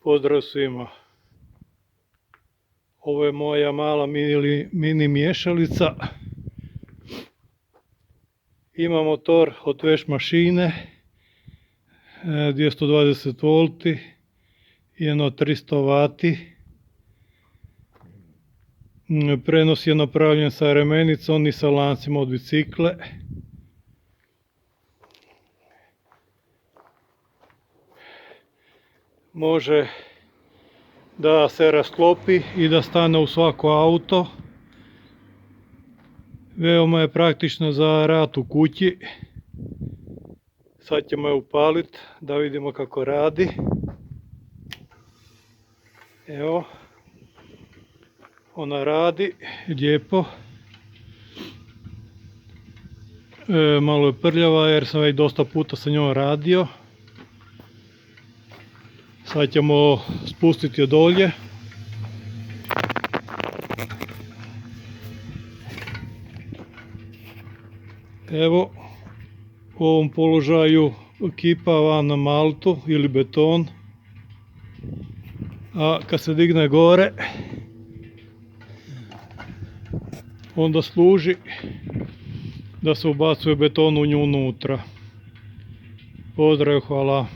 Pozdrav svima. Ovo je moja mala mini miješalica. Ima motor od veš mašine 220 V i jedno 300 W. Prenos je napravljen sa remenicom i sa lancima od bicikle. Može da se rasklopi i da stane u svako auto. Veoma je praktično za rad u kući. Sad ćemo je upaliti da vidimo kako radi. Evo, ona radi lijepo. Malo je prljava jer sam već dosta puta sa njom radio. Sad ćemo spustiti je dolje. Evo, u ovom položaju kipa van na maltu ili beton. A kad se digne gore, onda služi da se ubacuje beton u nju unutra. Pozdrav, hvala.